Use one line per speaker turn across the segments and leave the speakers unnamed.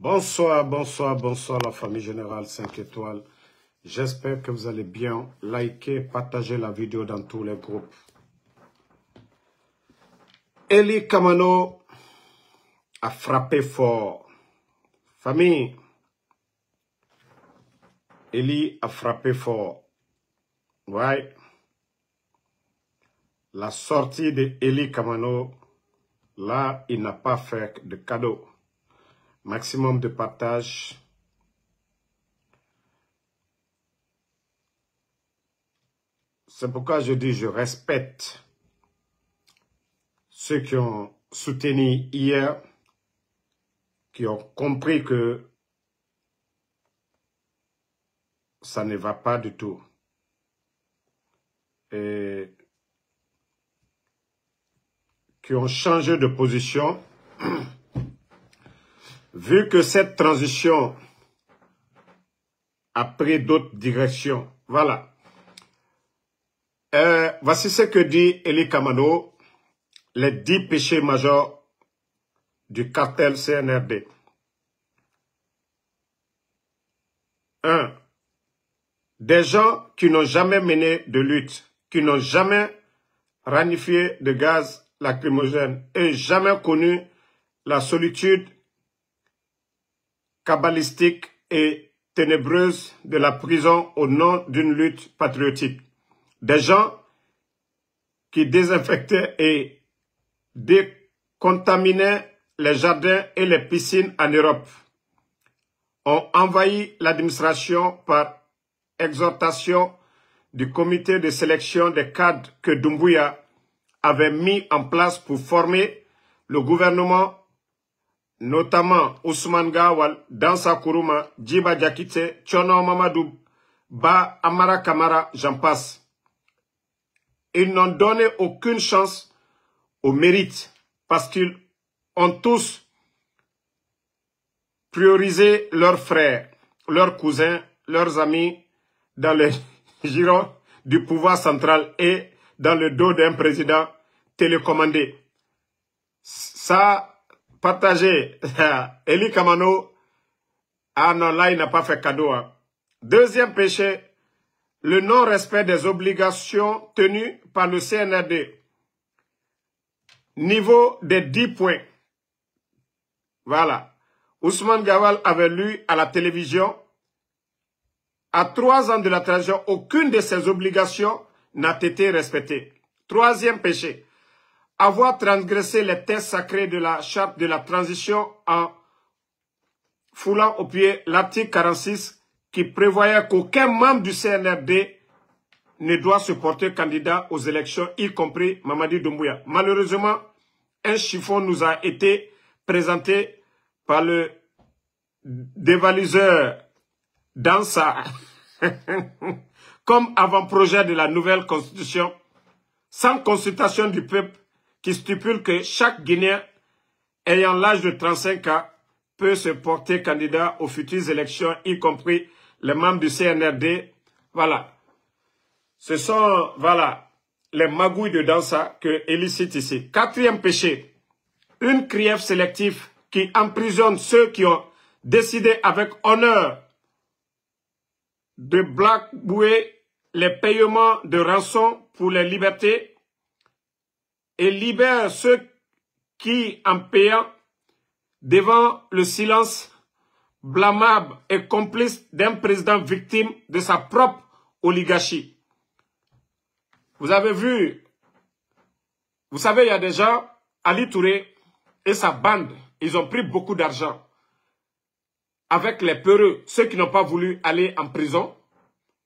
Bonsoir, bonsoir, bonsoir la famille générale 5 étoiles. J'espère que vous allez bien. Likez, partagez la vidéo dans tous les groupes. Eli Kamano a frappé fort. Famille, Eli a frappé fort. Ouais. La sortie de Eli Kamano, là, il n'a pas fait de cadeau. Maximum de partage. C'est pourquoi je dis je respecte ceux qui ont soutenu hier, qui ont compris que ça ne va pas du tout. Et qui ont changé de position, vu que cette transition a pris d'autres directions. Voilà. Voici ce que dit Eli Kamano, les 10 péchés majeurs du cartel CNRD. 1. Des gens qui n'ont jamais mené de lutte, qui n'ont jamais ranifié de gaz lacrymogène et jamais connu la solitude kabbalistique et ténébreuse de la prison au nom d'une lutte patriotique. Des gens qui désinfectaient et décontaminaient les jardins et les piscines en Europe ont envahi l'administration par exhortation du comité de sélection des cadres que Doumbouya avait mis en place pour former le gouvernement, notamment Ousmane Gawal, Dansa Kourouma, Djiba Diakité, Tchono Mamadou, Ba Amara Kamara, j'en passe. Ils n'ont donné aucune chance au mérite parce qu'ils ont tous priorisé leurs frères, leurs cousins, leurs amis dans le giron du pouvoir central et dans le dos d'un président télécommandé. Ça, partagé. Eli Kamano, ah non, là, il n'a pas fait cadeau. Hein. Deuxième péché, le non-respect des obligations tenues par le CNRD. Niveau des 10 points. Voilà. Ousmane Gawal avait lu à la télévision, à 3 ans de la transition, aucune de ses obligations n'a été respectée. Troisième péché, avoir transgressé les textes sacrés de la charte de la transition en foulant au pied l'article 46 qui prévoyait qu'aucun membre du CNRD ne doit se porter candidat aux élections, y compris Mamadi Doumbouya. Malheureusement, un chiffon nous a été présenté par le dévaliseur Dansa comme avant-projet de la nouvelle constitution, sans consultation du peuple, qui stipule que chaque Guinéen ayant l'âge de 35 ans peut se porter candidat aux futures élections, y compris les membres du CNRD. Voilà. Ce sont, voilà, les magouilles de Dansa que Eli cite ici. Quatrième péché, une criève sélective qui emprisonne ceux qui ont décidé avec honneur de blackbouer les paiements de rançon pour les libertés et libère ceux qui, en payant devant le silence blâmable et complice d'un président victime de sa propre oligarchie. Vous avez vu, vous savez, il y a des gens, Ali Touré et sa bande, ils ont pris beaucoup d'argent avec les peureux, ceux qui n'ont pas voulu aller en prison.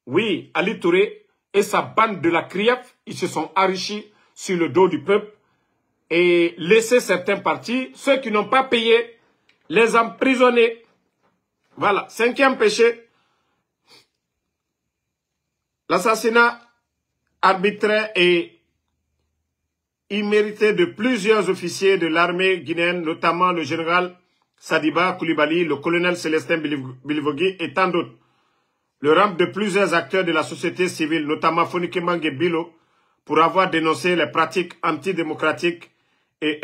Oui, Ali Touré et sa bande de la CRIEF, ils se sont enrichis sur le dos du peuple et laissé certains partis, ceux qui n'ont pas payé, les emprisonner. Voilà, cinquième péché, l'assassinat arbitraire et immérité de plusieurs officiers de l'armée guinéenne, notamment le général Sadiba Koulibaly, le colonel Célestin Bilivogui et tant d'autres. Le rampe de plusieurs acteurs de la société civile, notamment Fonike Mange Bilo, pour avoir dénoncé les pratiques antidémocratiques et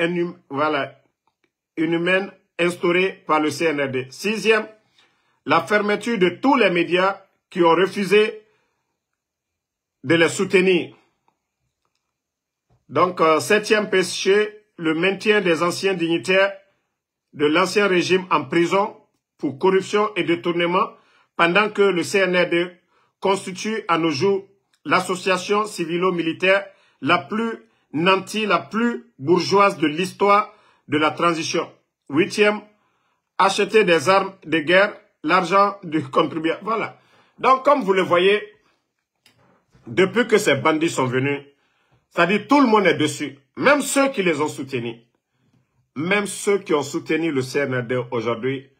inhumaines instaurée par le CNRD. Sixième, la fermeture de tous les médias qui ont refusé de les soutenir. Donc, septième péché, le maintien des anciens dignitaires de l'ancien régime en prison pour corruption et détournement, pendant que le CNRD constitue à nos jours l'association civilo-militaire la plus nantie, la plus bourgeoise de l'histoire de la transition. Huitième, acheter des armes de guerre, l'argent du contribuable. Voilà. Donc, comme vous le voyez, depuis que ces bandits sont venus, c'est-à-dire tout le monde est dessus, même ceux qui les ont soutenus. Même ceux qui ont soutenu le CNRD aujourd'hui,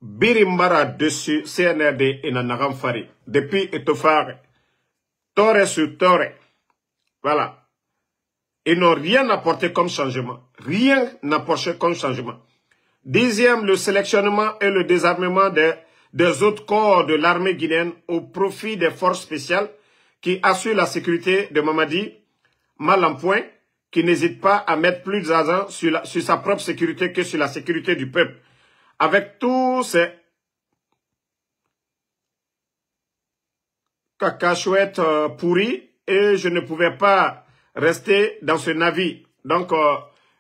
Birimbara dessus, CNRD et Nanagam Fari. Depuis Etofare, Tore sur Tore. Voilà. Ils n'ont rien apporté comme changement. Rien apporté comme changement. Dixième, le sélectionnement et le désarmement des autres corps de l'armée guinéenne au profit des forces spéciales qui assurent la sécurité de Mamadi, mal en point, qui n'hésite pas à mettre plus d'argent sur sa propre sécurité que sur la sécurité du peuple. Avec tous ces cacachouettes pourries, et je ne pouvais pas rester dans ce navire. Donc,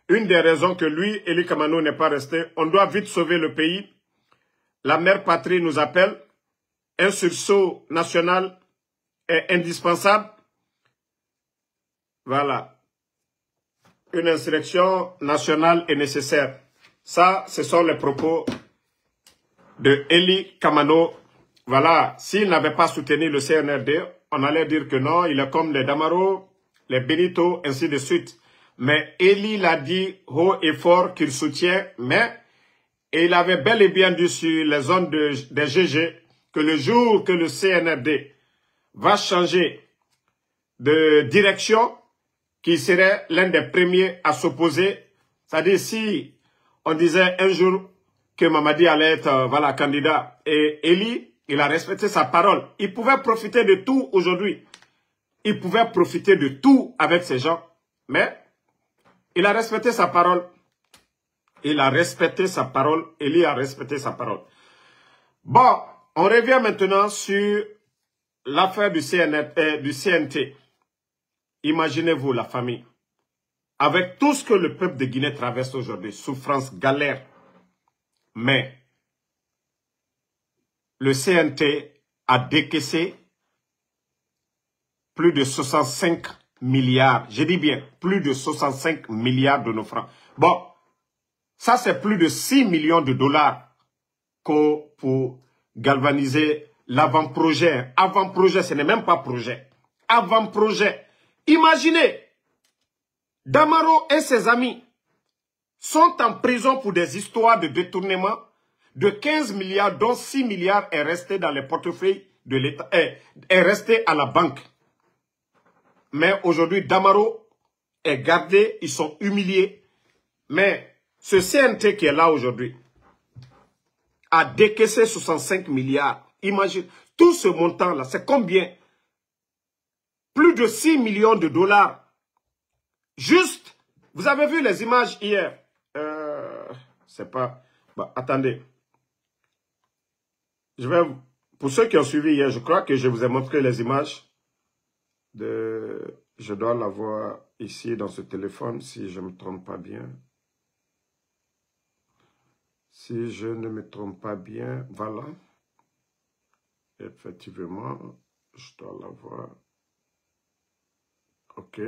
une des raisons que lui, Eli Kamano, n'est pas resté, on doit vite sauver le pays. La mère patrie nous appelle. Un sursaut national est indispensable. Voilà. Une insurrection nationale est nécessaire. Ça, ce sont les propos de Eli Kamano. Voilà. S'il n'avait pas soutenu le CNRD, on allait dire que non, il est comme les Damaro, les Benito, ainsi de suite. Mais Eli l'a dit haut et fort qu'il soutient, mais il avait bel et bien dit sur les zones des GG que le jour que le CNRD va changer de direction, qui serait l'un des premiers à s'opposer. C'est-à-dire si on disait un jour que Mamadi allait être voilà, candidat, et Eli, il a respecté sa parole. Il pouvait profiter de tout aujourd'hui. Il pouvait profiter de tout avec ces gens. Mais il a respecté sa parole. Il a respecté sa parole. Eli a respecté sa parole. Bon, on revient maintenant sur l'affaire du CNT. Imaginez-vous la famille. Avec tout ce que le peuple de Guinée traverse aujourd'hui, souffrance, galère. Mais le CNT a décaissé plus de 65 milliards. Je dis bien, plus de 65 milliards de nos francs. Bon, ça c'est plus de 6 millions de dollars pour galvaniser l'avant-projet. Avant-projet, ce n'est même pas projet. Avant-projet. Imaginez, Damaro et ses amis sont en prison pour des histoires de détournement de 15 milliards, dont 6 milliards est resté dans les portefeuilles de l'État, est resté à la banque. Mais aujourd'hui, Damaro est gardé, ils sont humiliés. Mais ce CNT qui est là aujourd'hui a décaissé 65 milliards. Imagine, tout ce montant-là, c'est combien? Plus de 6 millions de dollars. Juste, vous avez vu les images hier. C'est pas... Bah, attendez. Pour ceux qui ont suivi hier, je crois que je vous ai montré les images de... Je dois l'avoir ici dans ce téléphone, si je ne me trompe pas bien. Si je ne me trompe pas bien, voilà. Effectivement, je dois l'avoir. Ok.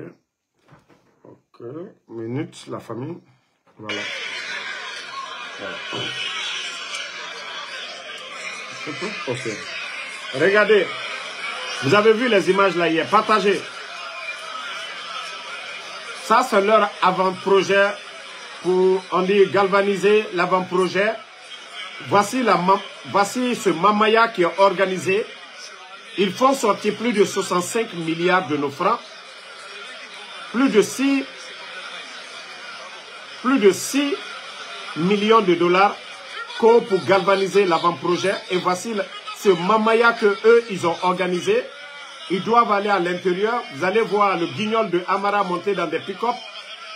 Ok. Minute, la famille. Voilà. Voilà. C'est tout? Ok. Regardez. Vous avez vu les images là hier. Partagez. Ça, c'est leur avant-projet pour, on dit, galvaniser l'avant-projet. Voici ce mamaya qui est organisé. Ils font sortir plus de 65 milliards de nos francs. Plus de 6 millions de dollars pour galvaniser l'avant-projet. Et voici ce mamaya que eux, ils ont organisé. Ils doivent aller à l'intérieur. Vous allez voir le guignol de Amara monter dans des pick-up.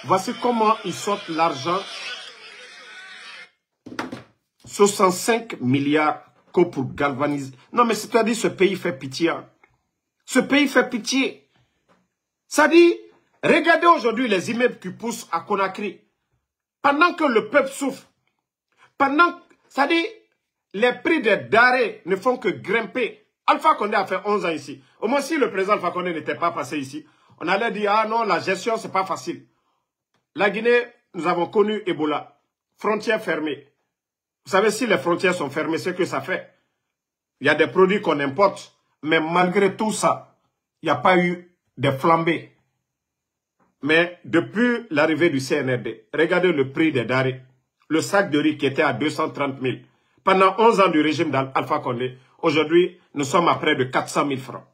Voici comment ils sortent l'argent 65 milliards que pour galvaniser. Non, mais c'est-à-dire ce pays fait pitié. Hein. Ce pays fait pitié. Ça dit, regardez aujourd'hui les immeubles qui poussent à Conakry. Pendant que le peuple souffre. Ça dit, les prix des denrées ne font que grimper. Alpha Condé a fait 11 ans ici. Au moins, si le président Alpha Condé n'était pas passé ici, on allait dire, ah non, la gestion, c'est pas facile. La Guinée, nous avons connu Ebola. Frontières fermées. Vous savez, si les frontières sont fermées, c'est ce que ça fait. Il y a des produits qu'on importe. Mais malgré tout ça, il n'y a pas eu de flambée. Mais depuis l'arrivée du CNRD, regardez le prix des denrées. Le sac de riz qui était à 230 000. Pendant 11 ans du régime d'Alpha Condé, aujourd'hui, nous sommes à près de 400 000 francs.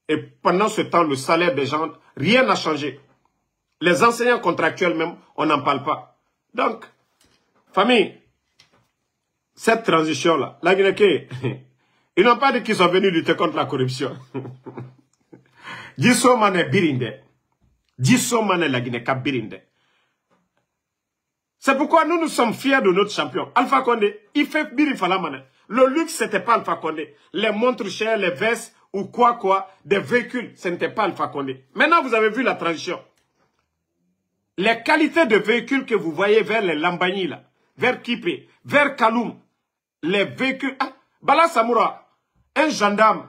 Et pendant ce temps, le salaire des gens, rien n'a changé. Les enseignants contractuels même, on n'en parle pas. Donc, famille, cette transition-là, la Guinée, ils n'ont pas dit qu'ils sont venus lutter contre la corruption. Dissomane Birinde. Dissomane la Guinée, Birinde. C'est pourquoi nous sommes fiers de notre champion. Alpha Condé, il fait Birifalamane. Le luxe, ce n'était pas Alpha Condé. Les montres chères, les vestes ou quoi, des véhicules, ce n'était pas Alpha Condé. Maintenant, vous avez vu la transition. Les qualités de véhicules que vous voyez vers les Lambani, là, vers Kipé, vers Kaloum, les véhicules... Ah, Bala Samoura, un gendarme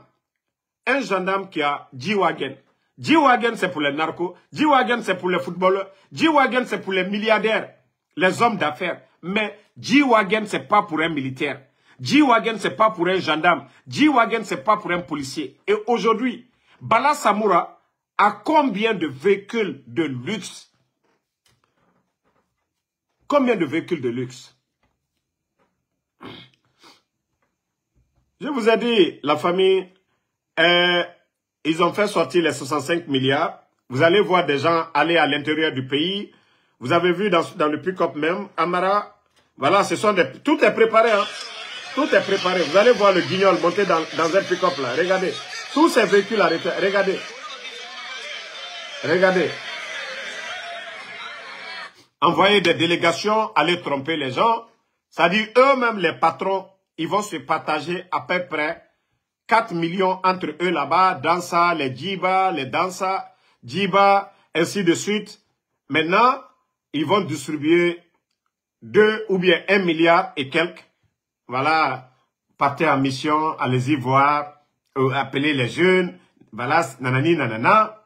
qui a G-Wagon. G-Wagon, c'est pour les narcos. G-Wagon, c'est pour les footballeurs. G-Wagon, c'est pour les milliardaires, les hommes d'affaires. Mais G-Wagon, c'est pas pour un militaire. G-Wagon, c'est pas pour un gendarme. G-Wagon, c'est pas pour un policier. Et aujourd'hui, Bala Samoura a combien de véhicules de luxe? Combien de véhicules de luxe? Je vous ai dit, la famille, ils ont fait sortir les 65 milliards. Vous allez voir des gens aller à l'intérieur du pays. Vous avez vu dans le pick-up même, Amara, voilà, ce sont des... Tout est préparé, hein. Tout est préparé. Vous allez voir le guignol monter dans un pick-up là. Regardez. Tous ces véhicules arrêtés. Regardez. Regardez. Envoyer des délégations, aller tromper les gens. Ça dit eux-mêmes, les patrons, ils vont se partager à peu près 4 millions entre eux là-bas. Dansa, les Djiba, les Dansa, Djiba, ainsi de suite. Maintenant, ils vont distribuer 2 ou bien 1 milliard et quelques. Voilà, partez en mission, allez-y voir, appelez les jeunes, voilà, nanani, nanana.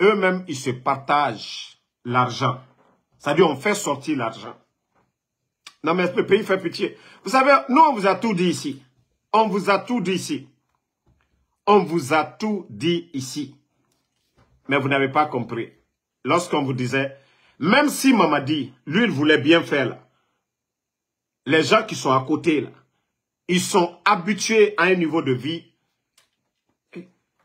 Eux-mêmes, ils se partagent l'argent. C'est-à-dire, on fait sortir l'argent. Non, mais le pays fait pitié. Vous savez, nous, on vous a tout dit ici. On vous a tout dit ici. On vous a tout dit ici. Mais vous n'avez pas compris. Lorsqu'on vous disait, même si Mamadi, lui, il voulait bien faire, là, les gens qui sont à côté, là, ils sont habitués à un niveau de vie.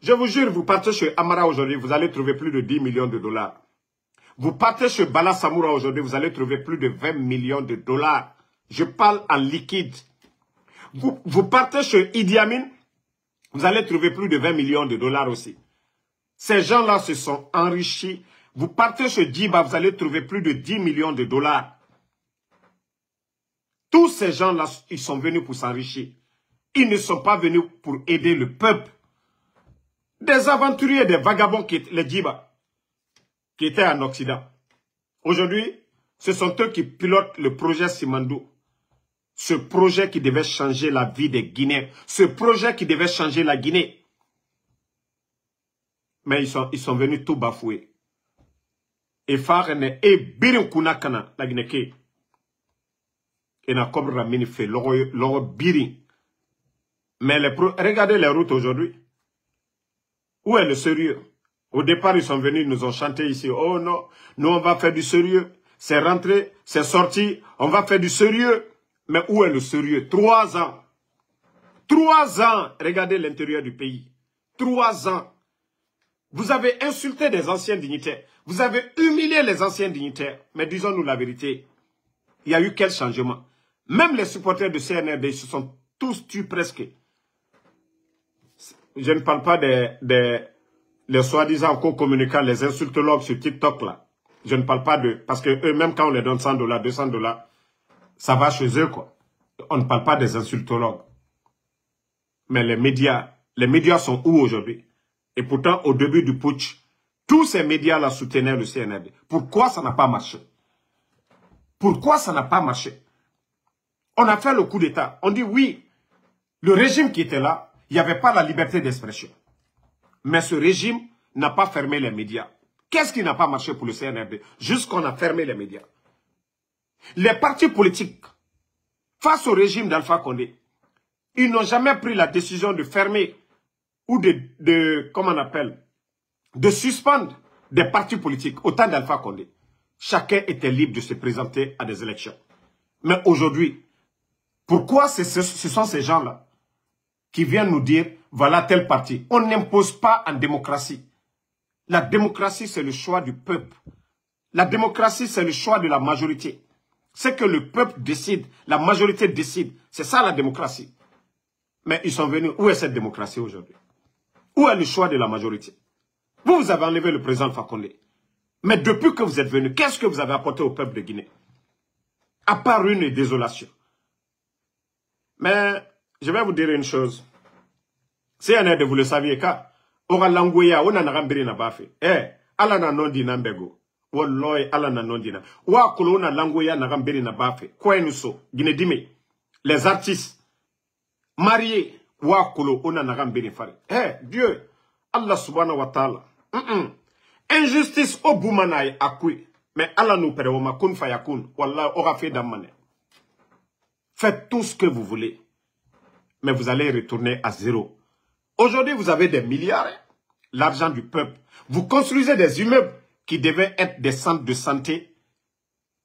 Je vous jure, vous partez chez Amara aujourd'hui, vous allez trouver plus de 10 millions de dollars. Vous partez chez Bala Samoura aujourd'hui, vous allez trouver plus de 20 millions de dollars. Je parle en liquide. Vous partez chez Idi Amin, vous allez trouver plus de 20 millions de dollars aussi. Ces gens-là se sont enrichis. Vous partez chez Djiba, vous allez trouver plus de 10 millions de dollars. Tous ces gens-là, ils sont venus pour s'enrichir. Ils ne sont pas venus pour aider le peuple. Des aventuriers, des vagabonds, les Djiba, qui étaient en Occident. Aujourd'hui, ce sont eux qui pilotent le projet Simandou. Ce projet qui devait changer la vie des Guinéens. Ce projet qui devait changer la Guinée. Mais ils sont venus tout bafouer. Et Farene et Birinkuna Kana, la Guinée. Et na Kobra Mini fait l'oro Birin. Mais regardez les routes aujourd'hui. Où est le sérieux? Au départ, ils sont venus, ils nous ont chanté ici. Oh non, nous on va faire du sérieux. C'est rentré, c'est sorti, on va faire du sérieux. Mais où est le sérieux? 3 ans. 3 ans. Regardez l'intérieur du pays. 3 ans. Vous avez insulté des anciens dignitaires. Vous avez humilié les anciens dignitaires. Mais disons-nous la vérité. Il y a eu quel changement? Même les supporters de CNRD, ils se sont tous tués presque. Je ne parle pas les soi-disant co-communicants, les insultologues sur TikTok là. Je ne parle pas de... Parce que eux, même quand on les donne $100, $200, ça va chez eux quoi. On ne parle pas des insultologues. Mais les médias sont où aujourd'hui? Et pourtant, au début du putsch, tous ces médias-là soutenaient le CNRD. Pourquoi ça n'a pas marché? Pourquoi ça n'a pas marché? On a fait le coup d'État. On dit oui, le régime qui était là, il n'y avait pas la liberté d'expression. Mais ce régime n'a pas fermé les médias. Qu'est-ce qui n'a pas marché pour le CNRD? Juste qu'on a fermé les médias. Les partis politiques, face au régime d'Alpha Condé, ils n'ont jamais pris la décision de fermer ou comment on appelle, de suspendre des partis politiques au temps d'Alpha Condé. Chacun était libre de se présenter à des élections. Mais aujourd'hui, pourquoi ce sont ces gens-là qui viennent nous dire, voilà tel parti? On n'impose pas en démocratie. La démocratie, c'est le choix du peuple. La démocratie, c'est le choix de la majorité. C'est que le peuple décide, la majorité décide. C'est ça la démocratie. Mais ils sont venus. Où est cette démocratie aujourd'hui? Où est le choix de la majorité? Vous avez enlevé le président Fakonde. Mais depuis que vous êtes venu, qu'est-ce que vous avez apporté au peuple de Guinée? À part une désolation. Mais je vais vous dire une chose. Si on est de vous le saviez, car ora langoya, on a n'agambiri na bafe. Ala na nondi na mbego. Walloy, ala na nondi na. Wa kolona langoya n'agambiri na bafe. Quoi nous so? Guinée dime. Les artistes mariés. Wa kolo, on a n'agambiri fari. Dieu, Allah subhanahu wa ta'ala. Injustice au boumanaï akui. Mais Allah nous père ma kun fayakun. Wallah, aura fait d'amane. Faites tout ce que vous voulez. Mais vous allez retourner à zéro. Aujourd'hui, vous avez des milliards. L'argent du peuple. Vous construisez des immeubles qui devaient être des centres de santé.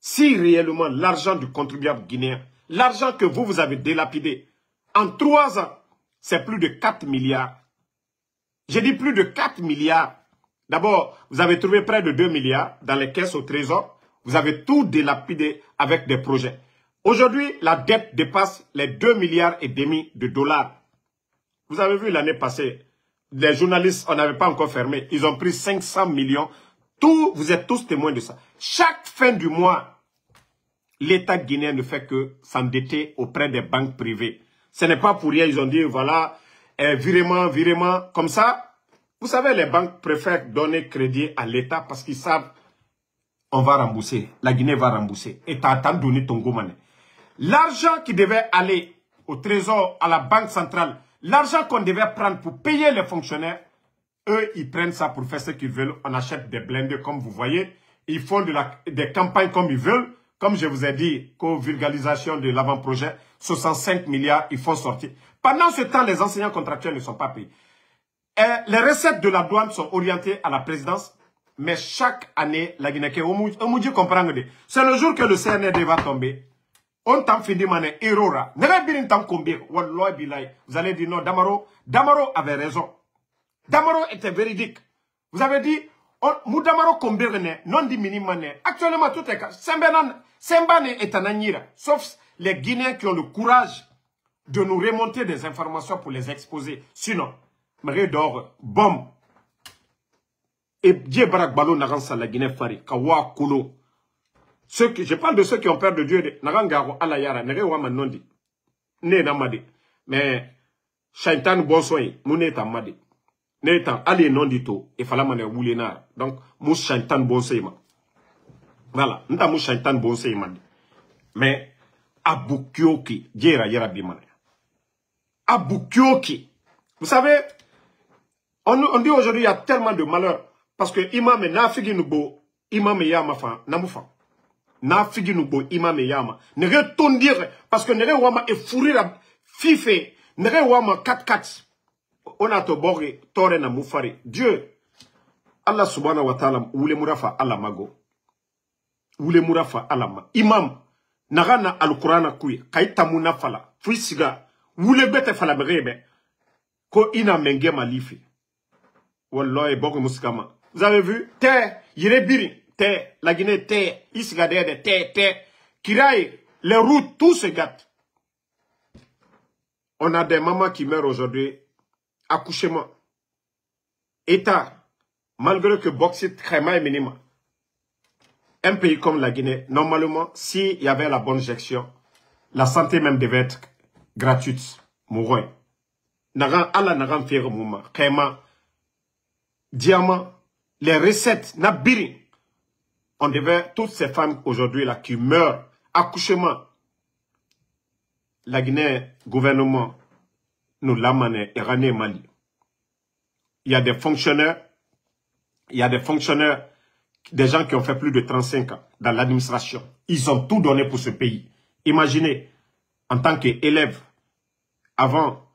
Si réellement l'argent du contribuable guinéen, l'argent que vous avez dilapidé, en 3 ans, c'est plus de 4 milliards. J'ai dit plus de 4 milliards. D'abord, vous avez trouvé près de 2 milliards dans les caisses au trésor. Vous avez tout dilapidé avec des projets. Aujourd'hui, la dette dépasse les 2,5 milliards de dollars. Vous avez vu l'année passée, les journalistes, on n'avait pas encore fermé. Ils ont pris 500 millions. Vous êtes tous témoins de ça. Chaque fin du mois, l'État guinéen ne fait que s'endetter auprès des banques privées. Ce n'est pas pour rien, ils ont dit, voilà, virement, comme ça. Vous savez, les banques préfèrent donner crédit à l'État parce qu'ils savent, on va rembourser, la Guinée va rembourser. Et t'as attendu donner ton gomané. L'argent qui devait aller au trésor, à la banque centrale, l'argent qu'on devait prendre pour payer les fonctionnaires, eux, ils prennent ça pour faire ce qu'ils veulent. On achète des blindés comme vous voyez. Ils font des campagnes comme ils veulent. Comme je vous ai dit, co-vulgarisation de l'avant-projet, 65 milliards, ils font sortir. Pendant ce temps, les enseignants contractuels ne sont pas payés. Et les recettes de la douane sont orientées à la présidence. Mais chaque année, la Guinée, c'est le jour que le CNRD va tomber. On t'en finit mané errora. Vous allez dire non, Damaro avait raison. Damaro était véridique. Vous avez dit, Damaro combien non dit minimane. Actuellement, tout est cas. Sembane est un anira. Sauf les Guinéens qui ont le courage de nous remonter des informations pour les exposer. Sinon, Mredor, bombe. Et Djebarak Balo Naransa la Guinée Fari, Kawa Kolo. Je parle de ceux qui ont peur de Dieu. Narangaro Alayara, Nerewa Nondi. Ne Namadi. Mais, Shaitan Bonsoy, Mounet Amadi. Netan, allez non du tout. Il fallait m'en woulénar. Donc, mouche Shaitan Bonsoyma. Voilà. Nta mouche Shaitan Bonsoyma. Mais, Abukyoki, Djera Yera Bimane. Abukyoki. Vous savez, on dit aujourd'hui, il y a tellement de malheur. Parce que imam et nafigi nubo, imam et yama fa, namoufa. Nafigi nubo, imam et yama. Ne retourne dire, parce que ne wama est fourri la fife, ne wama 4-4. On a to boré, tore na moufari. Dieu, Allah subhanahu wa ta'ala, oule mourafa Allah mago. Oule mourafa Allah ma. Imam, nagana al-Qur'ana kuy, kaita mouna fala, fuisiga, oule bete fala brebe, ko ina menge malifi. Wallah, boko muskama. Vous avez vu? Terre, Yirebiri, terre, la Guinée, terre, Isgadede, terre. Kiraï, les routes, tout se gâte. On a des mamans qui meurent aujourd'hui, accouchement. État, malgré que Boxit, Krema est minima. Un pays comme la Guinée, normalement, s'il y avait la bonne gestion, La santé même devait être gratuite. Mouroy. Nagan ala nagan fiere mouma. Kaima. Diamant. Les recettes. Nabiri. On devait, toutes ces femmes aujourd'hui là qui meurent. Accouchement. La Guinée, gouvernement, nous l'amène Iranien Mali. Il y a des fonctionnaires. Des gens qui ont fait plus de 35 ans dans l'administration. Ils ont tout donné pour ce pays. Imaginez, en tant qu'élève, avant,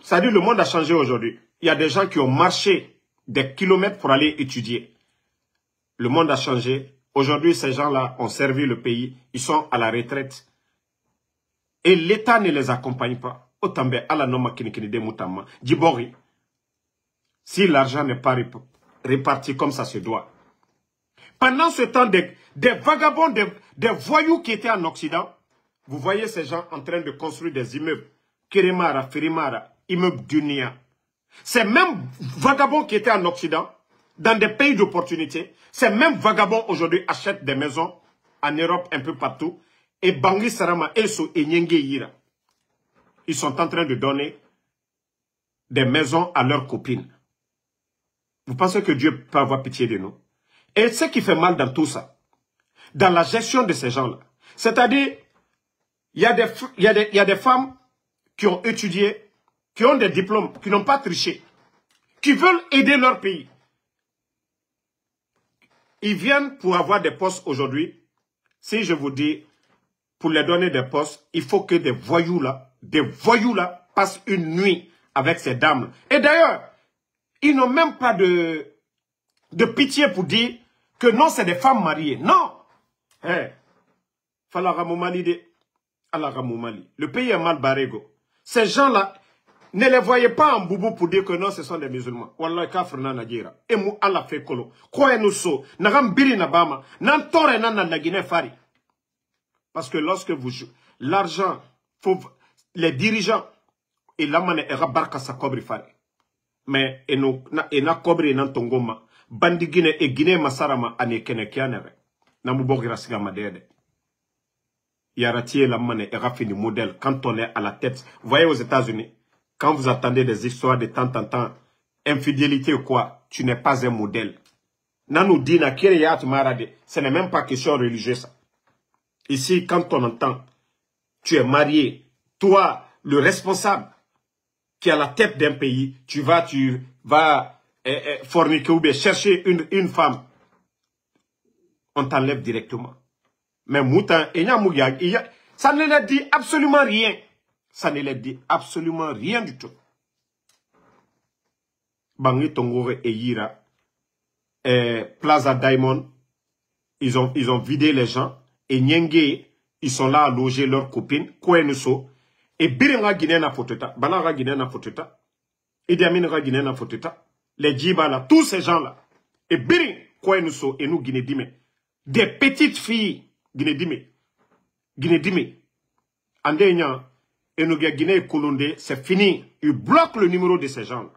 c'est-à-dire le monde a changé aujourd'hui. Il y a des gens qui ont marché des kilomètres pour aller étudier. Le monde a changé. Aujourd'hui, ces gens-là ont servi le pays. Ils sont à la retraite. Et l'État ne les accompagne pas. Otambe, ala noma kinikini de mutama. Djibori. Si l'argent n'est pas réparti comme ça se doit. Pendant ce temps, des vagabonds, des voyous qui étaient en Occident, vous voyez ces gens en train de construire des immeubles. Kirimara, Firimara, immeubles d'Unia. Ces mêmes vagabonds qui étaient en Occident, dans des pays d'opportunité, ces mêmes vagabonds aujourd'hui achètent des maisons en Europe, un peu partout. Et Bangui Sarama, Elso et Nyenge Yira. Ils sont en train de donner des maisons à leurs copines. Vous pensez que Dieu peut avoir pitié de nous? Et ce qui fait mal dans tout ça, dans la gestion de ces gens-là, c'est-à-dire, il y a des femmes qui ont étudié, qui ont des diplômes, qui n'ont pas triché, qui veulent aider leur pays. Ils viennent pour avoir des postes aujourd'hui. Si je vous dis, pour les donner des postes, il faut que des voyous là, passent une nuit avec ces dames. Et d'ailleurs, ils n'ont même pas de pitié pour dire que non, c'est des femmes mariées. Non. Le pays est mal barré. Ces gens-là, ne les voyez pas en boubou pour dire que non, ce sont des musulmans. Wallah, kafrna nagira. Et mou Allah fait kolo. Quoi nous so. Nagam biri nabama. Nan tore nan na Guinée fari. Parce que lorsque vous jouez, l'argent, les dirigeants, et la mane era barka sa kobri fari. Mais, et na kobri nan tongoma. Bandi Guinée et Guinée masarama ane kene kianere. Namubogi rasiga madede. Yaratier la mane era fini modèle quand on est à la tête. Vous voyez aux États-Unis, quand vous attendez des histoires de temps en temps, infidélité ou quoi, tu n'es pas un modèle. Nanou dina kiriyat marade, ce n'est même pas question religieuse. Ici, quand on entend, tu es marié, toi, le responsable, qui est à la tête d'un pays, tu vas forniquer ou bien chercher une femme, on t'enlève directement. Mais Moutan, ça ne leur dit absolument rien. Ça ne leur dit absolument rien du tout. Bangi Tongore et Yira, Plaza Diamond, ils ont vidé les gens. Et Nyenge, ils sont là à loger leurs copines, Kouenousso. Et Biringa Guinée na foteta, Banara Guinée na foteta, Idi Amin Guinée na foteta, les Djibala, tous ces gens-là. Et Biring, Kouenousso et nous Guinée Dime. Des petites filles, Guinée Dime. Andéignan, et nous Guinée Kolondé, c'est fini. Ils bloquent le numéro de ces gens-là.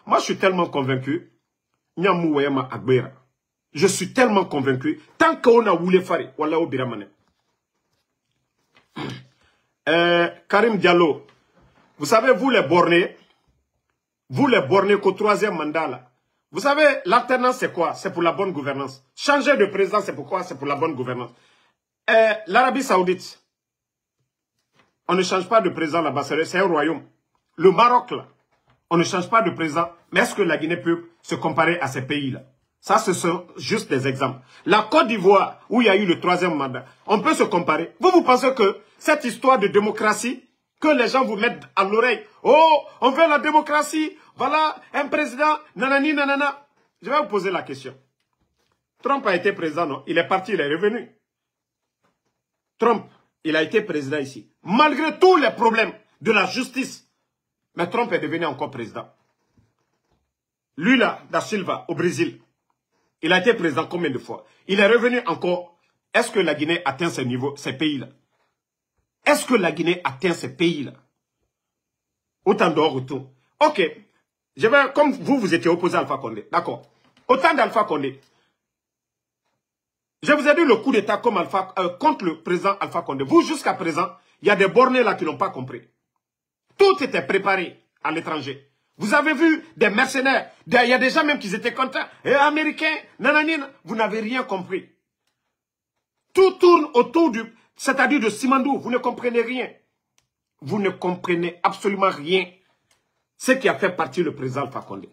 Moi, je suis tellement convaincu, Nyamou Wayama Agbera. Je suis tellement convaincu, tant qu'on a voulu faire, voilà au Biramane. Karim Diallo, vous savez, vous les bornés qu'au troisième mandat, là, vous savez, l'alternance, c'est quoi? C'est pour la bonne gouvernance. Changer de président, c'est pourquoi? C'est pour la bonne gouvernance. L'Arabie Saoudite, on ne change pas de président là-bas, c'est un royaume. Le Maroc, là, on ne change pas de président. Mais est-ce que la Guinée peut se comparer à ces pays-là? Ça, ce sont juste des exemples. La Côte d'Ivoire, où il y a eu le troisième mandat, on peut se comparer. Vous pensez que cette histoire de démocratie, que les gens vous mettent à l'oreille, oh, on veut la démocratie, voilà, un président, nanani, nanana. Je vais vous poser la question. Trump a été président, non? Il est parti, il est revenu. Trump, il a été président ici. Malgré tous les problèmes de la justice, mais Trump est devenu encore président. Lui là, da Silva, au Brésil, il a été président combien de fois? Il est revenu encore. Est-ce que la Guinée atteint ces niveaux, ces pays-là? Est-ce que la Guinée atteint ces pays-là? Autant d'or retour. Ok. Je vais, comme vous étiez opposé à Alpha Condé. D'accord. Autant d'Alpha Condé. Je vous ai dit le coup d'État contre le président Alpha Condé. Vous, jusqu'à présent, il y a des bornés là qui n'ont pas compris. Tout était préparé à l'étranger. Vous avez vu des mercenaires, il y a des gens même qui étaient contents. Et américains, nananine, vous n'avez rien compris. Tout tourne autour c'est-à-dire de Simandou. Vous ne comprenez rien. Vous ne comprenez absolument rien. Ce qui a fait partir le président Alpha Condé.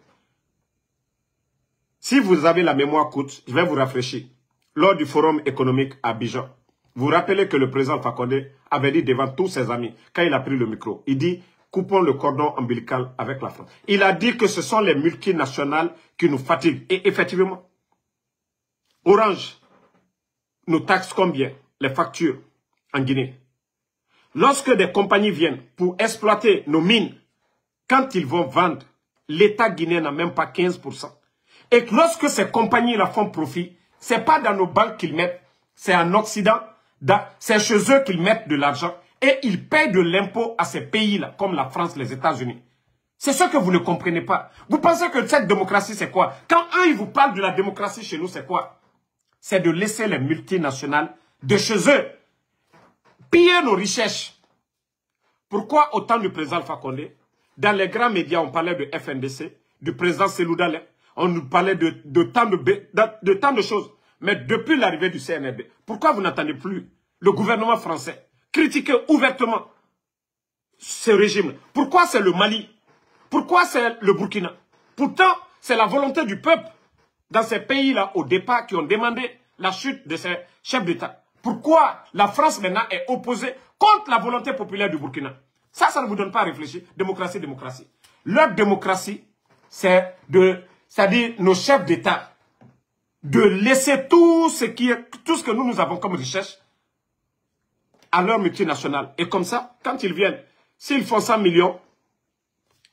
Si vous avez la mémoire courte, je vais vous rafraîchir. Lors du forum économique à Abidjan, vous vous rappelez que le président Alpha Condé avait dit devant tous ses amis, quand il a pris le micro, il dit, coupons le cordon ombilical avec la France. Il a dit que ce sont les multinationales qui nous fatiguent. Et effectivement, Orange nous taxe combien? Les factures en Guinée. Lorsque des compagnies viennent pour exploiter nos mines, quand ils vont vendre, l'État guinéen n'a même pas 15%. Et lorsque ces compagnies-là font profit, ce n'est pas dans nos banques qu'ils mettent, c'est en Occident, c'est chez eux qu'ils mettent de l'argent et ils payent de l'impôt à ces pays-là, comme la France, les États-Unis. C'est ce que vous ne comprenez pas. Vous pensez que cette démocratie, c'est quoi? Quand eux, ils vous parlent de la démocratie chez nous, c'est quoi? C'est de laisser les multinationales de chez eux piller nos richesses. Pourquoi au temps du président Alpha Condé, dans les grands médias, on parlait de FNDC, du président Cellou Dalein, on nous parlait de tant de choses. Mais depuis l'arrivée du CNRD, pourquoi vous n'entendez plus le gouvernement français critiquer ouvertement ce régime? Pourquoi c'est le Mali? Pourquoi c'est le Burkina? Pourtant, c'est la volonté du peuple dans ces pays-là, au départ, qui ont demandé la chute de ces chefs d'État. Pourquoi la France maintenant est opposée contre la volonté populaire du Burkina? Ça ne vous donne pas à réfléchir. Démocratie, démocratie. Leur démocratie, c'est-à-dire nos chefs d'État, de laisser tout ce que nous avons comme richesse à leur multinationale. Et comme ça, quand ils viennent, s'ils font 100 millions,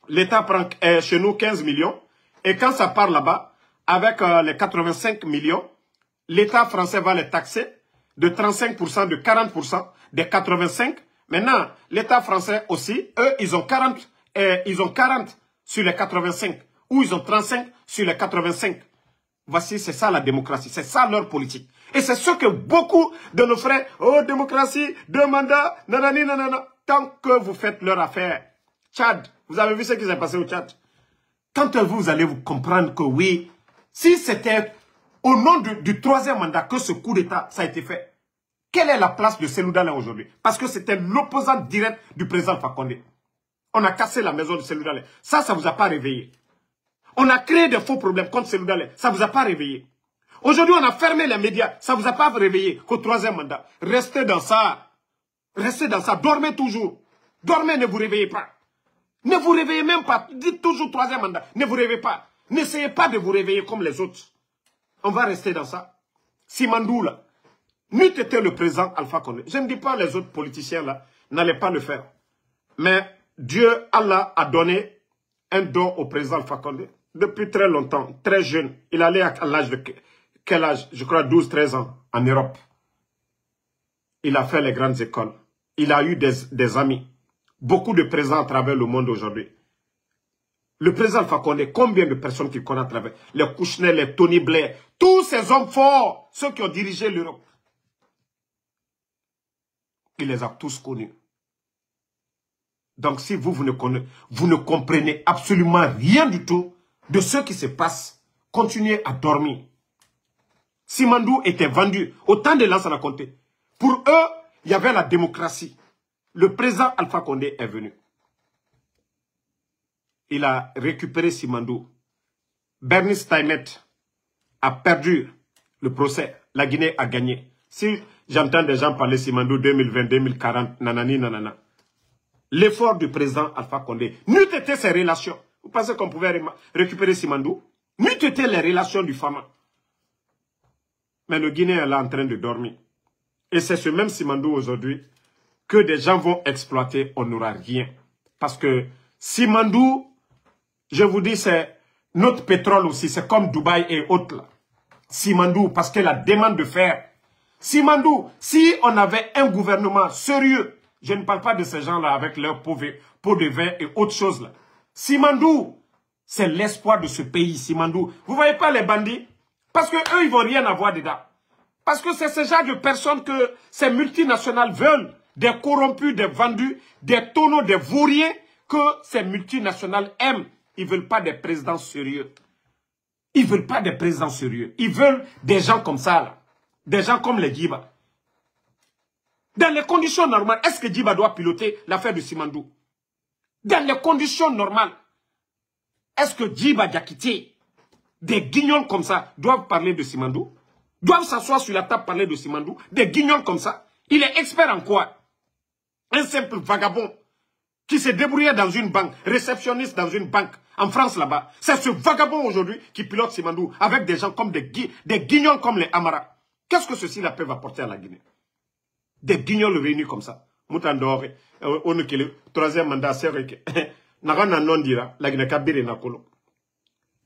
l'État prend chez nous 15 millions. Et quand ça part là-bas, avec les 85 millions, l'État français va les taxer de 35%, de 40%, des 85. Maintenant, l'État français aussi, eux, ils ont 40 sur les 85. Ou ils ont 35 sur les 85. Voici, c'est ça la démocratie. C'est ça leur politique. Et c'est ce que beaucoup de nos frères, oh, démocratie, deux mandats, nanani, nanana. Tant que vous faites leur affaire. Tchad, vous avez vu ce qui s'est passé au Tchad? Quand vous allez vous comprendre que oui, si c'était au nom du troisième mandat que ce coup d'État, ça a été fait, quelle est la place de Cellou Dalein aujourd'hui? Parce que c'était l'opposant direct du président Alpha Condé. On a cassé la maison de Cellou Dalein. Ça ne vous a pas réveillé. On a créé des faux problèmes contre Cellou Dalein. Ça ne vous a pas réveillé. Aujourd'hui, on a fermé les médias. Ça ne vous a pas réveillé qu'au troisième mandat. Restez dans ça. Restez dans ça. Dormez toujours. Dormez, ne vous réveillez pas. Ne vous réveillez même pas. Dites toujours troisième mandat. Ne vous réveillez pas. N'essayez pas de vous réveiller comme les autres. On va rester dans ça. Simandou, là, n'eût été le président Alpha Condé. Je ne dis pas les autres politiciens, là, n'allaient pas le faire. Mais Dieu, Allah, a donné un don au président Alpha Condé. Depuis très longtemps, très jeune. Il allait à l'âge de quel âge? Je crois 12-13 ans en Europe. Il a fait les grandes écoles. Il a eu des amis. Beaucoup de présidents à travers le monde aujourd'hui. Le président Alpha Condé, combien de personnes qu'il connaît à travers? Les Kouchner, les Tony Blair, tous ces hommes forts, ceux qui ont dirigé l'Europe. Il les a tous connus. Donc si vous ne comprenez absolument rien du tout de ce qui se passe, continuez à dormir. Simandou était vendu au temps de Lansana Conté. Pour eux, il y avait la démocratie. Le président Alpha Condé est venu. Il a récupéré Simandou. Bernice Taimet a perdu le procès. La Guinée a gagné. Si j'entends des gens parler Simandou 2020-2040, nanani, nanana. L'effort du président Alpha Condé, n'eût été ses relations. Vous pensez qu'on pouvait récupérer Simandou? N'eût été les relations du Fama. Mais le Guinéen est là en train de dormir. Et c'est ce même Simandou aujourd'hui que des gens vont exploiter, on n'aura rien. Parce que Simandou, je vous dis, c'est notre pétrole aussi, c'est comme Dubaï et autres là. Simandou, parce que la demande de fer. Simandou, si on avait un gouvernement sérieux, je ne parle pas de ces gens-là avec leur pot de vin et autres choses là. Simandou, c'est l'espoir de ce pays, Simandou. Vous ne voyez pas les bandits? Parce qu'eux, ils ne vont rien avoir dedans. Parce que c'est ce genre de personnes que ces multinationales veulent. Des corrompus, des vendus, des tonneaux, des vauriens que ces multinationales aiment. Ils ne veulent pas des présidents sérieux. Ils ne veulent pas des présidents sérieux. Ils veulent des gens comme ça, là. Des gens comme les Djiba. Dans les conditions normales, est-ce que Djiba doit piloter l'affaire de Simandou? Dans les conditions normales, est-ce que Djiba Diakité, des guignols comme ça, doivent parler de Simandou? Doivent s'asseoir sur la table parler de Simandou? Des guignols comme ça? Il est expert en quoi? Un simple vagabond qui s'est débrouillé dans une banque, réceptionniste dans une banque, en France là-bas. C'est ce vagabond aujourd'hui qui pilote Simandou avec des gens comme des guignols comme les Amara. Qu'est-ce que ceux-ci là peuvent apporter à la Guinée? Des guignols réunis comme ça. Moutandore, on est le troisième mandat, c'est vrai que Nagana non dira, la Guinée Kabiri Nakolo.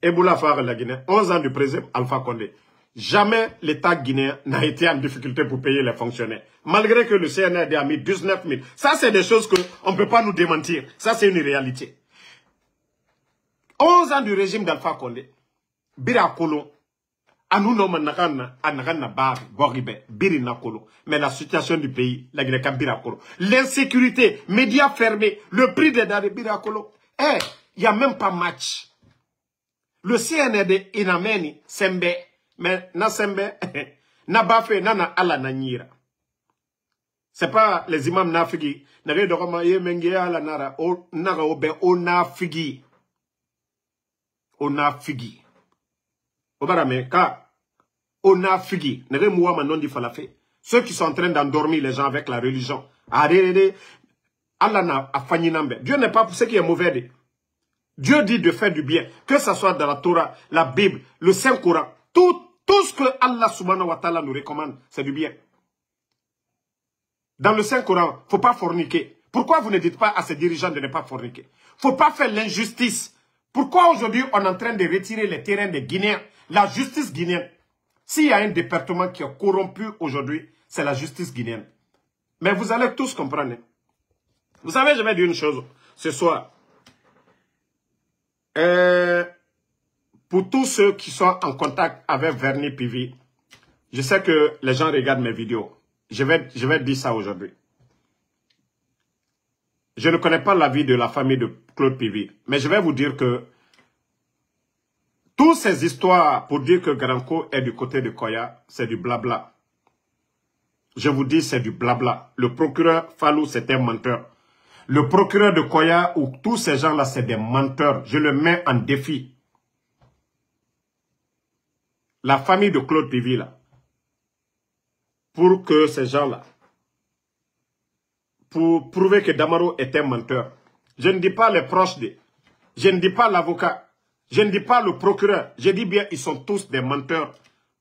Eboula Fare la Guinée, 11 ans du président Alpha Condé. Jamais l'État guinéen n'a été en difficulté pour payer les fonctionnaires. Malgré que le CNRD a mis 19 000. Ça, c'est des choses qu'on ne peut pas nous démentir. Ça, c'est une réalité. 11 ans du régime d'Alpha Condé. Bira Kolo. Mais la situation du pays, la Guinée Birakolo. L'insécurité, médias fermés, le prix des denrées Birakolo. Eh, il n'y a même pas match. Le CNRD inameni sembe. Mais na sembe, na bafe, na ala na nyira. C'est pas les imams nafigi. Na re dokoma ye menge ala nara o naga obe o nafigi. O nafigi. O barame ka o nafigi. Na re muwa manon di falafé. Ceux qui sont en train d'endormir les gens avec la religion. Arrêtez. Allah na afaninambe. Dieu n'est pas pour ce qui est mauvais. Dieu dit de faire du bien. Que ce soit dans la Torah, la Bible, le Saint-Coran. Tout ce que Allah subhanahu wa ta'ala nous recommande, c'est du bien. Dans le Saint-Coran, il ne faut pas forniquer. Pourquoi vous ne dites pas à ces dirigeants de ne pas forniquer? Il ne faut pas faire l'injustice. Pourquoi aujourd'hui on est en train de retirer les terrains des Guinéens? La justice guinéenne. S'il y a un département qui est corrompu aujourd'hui, c'est la justice guinéenne. Mais vous allez tous comprendre. Vous savez, je vais dire une chose ce soir. Pour tous ceux qui sont en contact avec Verny Pivi, je sais que les gens regardent mes vidéos. Je vais dire ça aujourd'hui. Je ne connais pas la vie de la famille de Claude Pivi, mais je vais vous dire que toutes ces histoires pour dire que Granco est du côté de Koya, c'est du blabla. Je vous dis, c'est du blabla. Le procureur Fallou, c'est un menteur. Le procureur de Koya ou tous ces gens-là, c'est des menteurs. Je le mets en défi. La famille de Claude Pivi, là, pour que ces gens-là, pour prouver que Damaro est un menteur, je ne dis pas les proches de, je ne dis pas l'avocat, je ne dis pas le procureur, je dis bien, ils sont tous des menteurs,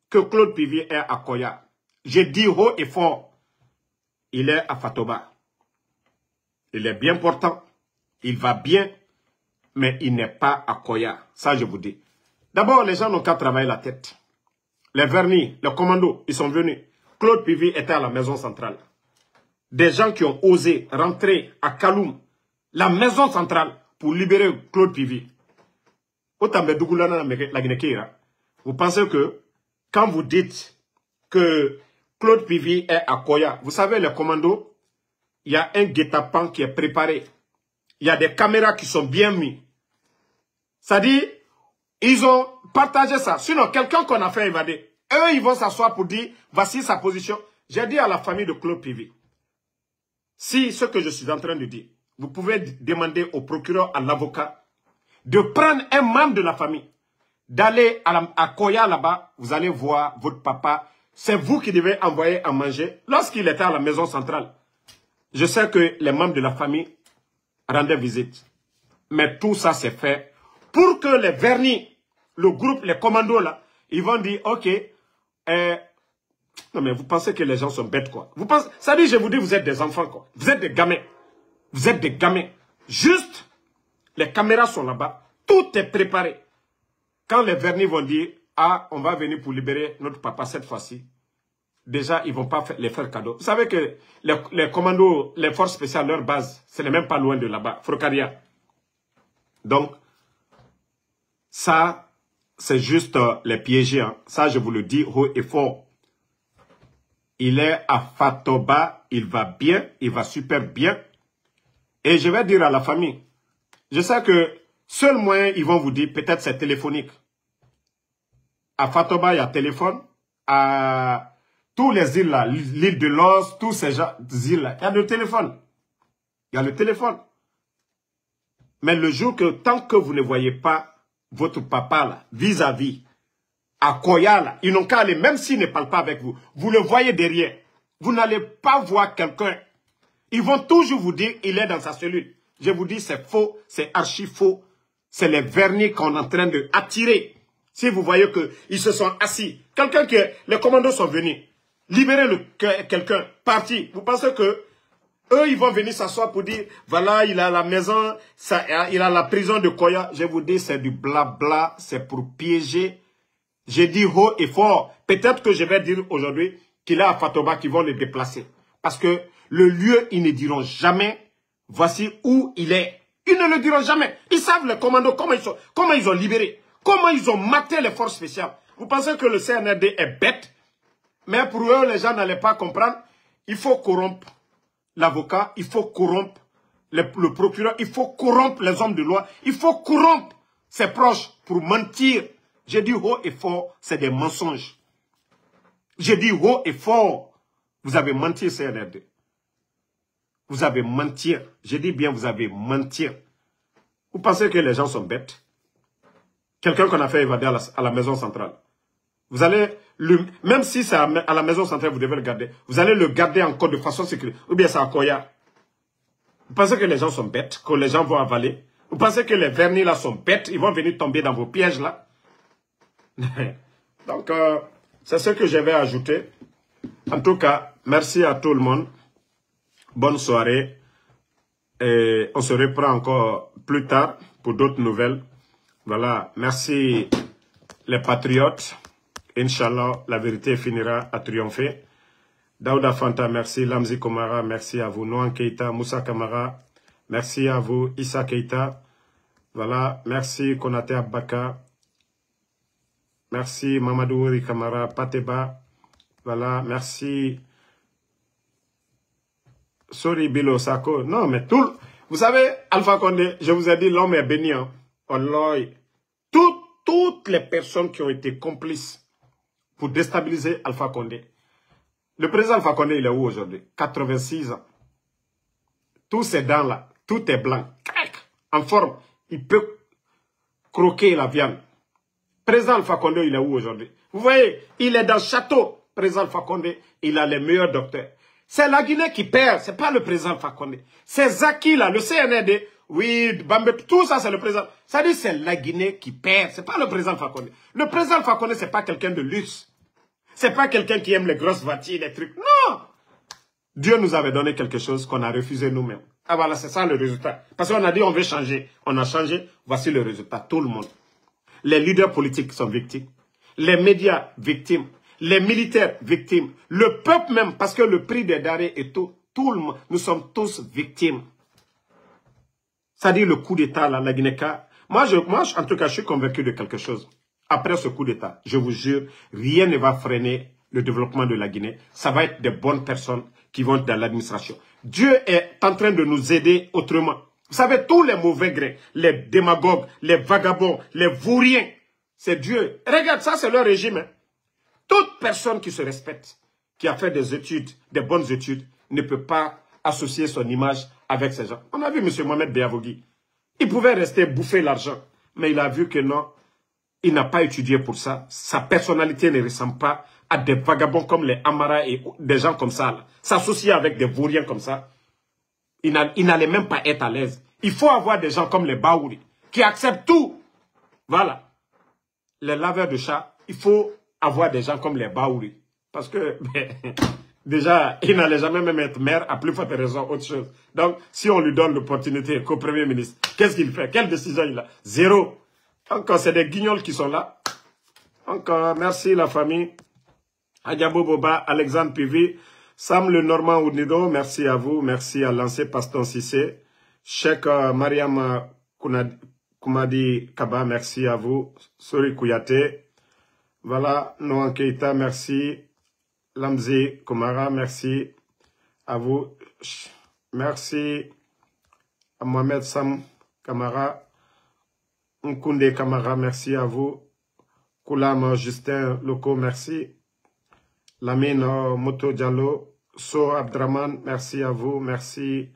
que Claude Pivi est à Koya. Je dis haut et fort, il est à Fatoba. Il est bien portant, il va bien, mais il n'est pas à Koya. Ça, je vous dis. D'abord, les gens n'ont qu'à travailler la tête. Les vernis, les commandos, ils sont venus. Claude Pivi était à la maison centrale. Des gens qui ont osé rentrer à Kaloum, la maison centrale, pour libérer Claude Pivi. Vous pensez que, quand vous dites que Claude Pivi est à Koya, vous savez, les commandos, il y a un guet-apens qui est préparé. Il y a des caméras qui sont bien mises. Ça dit, ils ont partagé ça. Sinon, quelqu'un qu'on a fait évader, eux, ils vont s'asseoir pour dire, voici sa position. J'ai dit à la famille de Claude Pivi, si ce que je suis en train de dire, vous pouvez demander au procureur, à l'avocat, de prendre un membre de la famille, d'aller à Koya là-bas, vous allez voir votre papa. C'est vous qui devez envoyer à manger. Lorsqu'il était à la maison centrale, je sais que les membres de la famille rendaient visite. Mais tout ça, c'est fait pour que les vernis, le groupe, les commandos, là, ils vont dire, ok, non mais vous pensez que les gens sont bêtes, quoi. Vous pensez, ça dit, je vous dis, vous êtes des enfants, quoi. Vous êtes des gamins. Vous êtes des gamins. Juste, les caméras sont là-bas. Tout est préparé. Quand les vernis vont dire, ah, on va venir pour libérer notre papa cette fois-ci, déjà, ils ne vont pas les faire cadeau. Vous savez que les commandos, les forces spéciales, leur base, ce n'est même pas loin de là-bas, Frocaria. Donc, ça, c'est juste les piéger. Hein. Ça, je vous le dis haut et fort. Il est à Fatoba, il va bien, il va super bien. Et je vais dire à la famille, je sais que seul moyen, ils vont vous dire, peut-être c'est téléphonique. À Fatoba, il y a téléphone. À tous les îles là, l'île de Los, tous ces îles là, il y a le téléphone. Il y a le téléphone. Mais le jour que, tant que vous ne voyez pas votre papa là, vis-à-vis, à Koya là, ils n'ont qu'à aller, même s'ils ne parlent pas avec vous, vous le voyez derrière. Vous n'allez pas voir quelqu'un. Ils vont toujours vous dire, il est dans sa cellule. Je vous dis, c'est faux, c'est archi faux. C'est les vernis qu'on est en train de attirer. Si vous voyez qu'ils se sont assis, quelqu'un qui est, les commandos sont venus, libérer quelqu'un, parti. Vous pensez que eux, ils vont venir s'asseoir pour dire, voilà, il a la maison, il a la prison de Koya. Je vous dis, c'est du blabla, c'est pour piéger. J'ai dit haut et fort. Peut-être que je vais dire aujourd'hui qu'il est à Fatoba, qu'ils vont le déplacer. Parce que le lieu, ils ne diront jamais, voici où il est. Ils ne le diront jamais. Ils savent les commandos, comment ils ont libéré, comment ils ont maté les forces spéciales. Vous pensez que le CNRD est bête? Mais pour eux, les gens n'allaient pas comprendre. Il faut corrompre l'avocat, il faut corrompre le procureur, il faut corrompre les hommes de loi, il faut corrompre ses proches pour mentir. J'ai dit haut et fort, c'est des mensonges. J'ai dit haut et fort, vous avez menti, CNRD. Vous avez menti. J'ai dit bien, vous avez menti. Vous pensez que les gens sont bêtes? Quelqu'un qu'on a fait évader à la maison centrale. Vous allez, même si c'est à la maison centrale, vous devez le garder. Vous allez le garder encore de façon sécuritaire. Ou bien c'est à Koya. Vous pensez que les gens sont bêtes, que les gens vont avaler? Vous pensez que les vernis là sont bêtes, ils vont venir tomber dans vos pièges là? Donc, c'est ce que je vais ajouter. En tout cas, merci à tout le monde. Bonne soirée. Et on se reprend encore plus tard pour d'autres nouvelles. Voilà, merci les patriotes. Inch'Allah, la vérité finira à triompher. Daouda Fanta, merci. Lamzi Komara, merci à vous. Noan Keita, Moussa Kamara, merci à vous. Issa Keita, voilà, merci Konate Abaka. Merci Mamadou Uri Kamara, Pateba, voilà, merci Sori Bilo Sako. Non, mais tout, vous savez, Alpha Condé, je vous ai dit, l'homme est béni. Hein. Allah, toutes les personnes qui ont été complices pour déstabiliser Alpha Condé. Le président Alpha Condé, il est où aujourd'hui? 86 ans. Tous ces dents-là, tout est blanc. En forme. Il peut croquer la viande. Président Alpha Condé, il est où aujourd'hui? Vous voyez, il est dans le château. Président Alpha Condé, il a les meilleurs docteurs. C'est la Guinée qui perd, c'est pas le président Alpha Condé. C'est Zaki là, le CNRD, oui, Bambé, tout ça c'est le président. Ça dit c'est la Guinée qui perd, c'est pas le président Alpha Condé. Le président Alpha Condé, c'est pas quelqu'un de luxe. C'est pas quelqu'un qui aime les grosses voitures, les trucs. Non! Dieu nous avait donné quelque chose qu'on a refusé nous-mêmes. Ah voilà, c'est ça le résultat. Parce qu'on a dit on veut changer. On a changé, voici le résultat. Tout le monde. Les leaders politiques sont victimes. Les médias, victimes. Les militaires, victimes. Le peuple même, parce que le prix des denrées et tout le monde, nous sommes tous victimes. C'est-à-dire le coup d'État, la Guinée-Ca. Moi, en tout cas, je suis convaincu de quelque chose. Après ce coup d'État, je vous jure, rien ne va freiner le développement de la Guinée. Ça va être des bonnes personnes qui vont être dans l'administration. Dieu est en train de nous aider autrement. Vous savez, tous les mauvais grés, les démagogues, les vagabonds, les vauriens, c'est Dieu. Regarde, ça c'est leur régime. Hein. Toute personne qui se respecte, qui a fait des études, des bonnes études, ne peut pas associer son image avec ces gens. On a vu M. Mohamed Beavogui. Il pouvait rester bouffer l'argent, mais il a vu que non, il n'a pas étudié pour ça. Sa personnalité ne ressemble pas à des vagabonds comme les Amara et des gens comme ça. S'associer avec des vauriens comme ça, il n'allait même pas être à l'aise. Il faut avoir des gens comme les Baouri, qui acceptent tout. Voilà. Les laveurs de chats, il faut avoir des gens comme les Baouri. Parce que, déjà, il n'allait jamais même être maire, à plus forte raison, autre chose. Donc, si on lui donne l'opportunité qu'au Premier ministre, qu'est-ce qu'il fait? Quelle décision il a? Zéro. Encore, c'est des guignols qui sont là. Encore, merci la famille. Adjabo Boba, Alexandre Pivi, Sam le Normand Oudnido, merci à vous. Merci à l'ancien Paston Sissé. Cheikh Mariam Koumadi Kaba, merci à vous. Sori Kouyaté. Voilà, Noan Keita, merci. Lamzi Koumara, merci à vous. Merci à Mohamed Sam Kamara. Nkunde Kamara, merci à vous. Koulam Justin Loko, merci. Lamine Moto Diallo. So Abdraman, merci à vous. Merci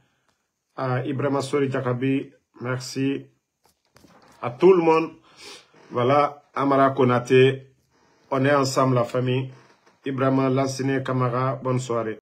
à Ibrahima Sori Jakabi, merci à tout le monde. Voilà, Amara Konate, on est ensemble la famille. Ibrahima Lansine Kamara, bonne soirée.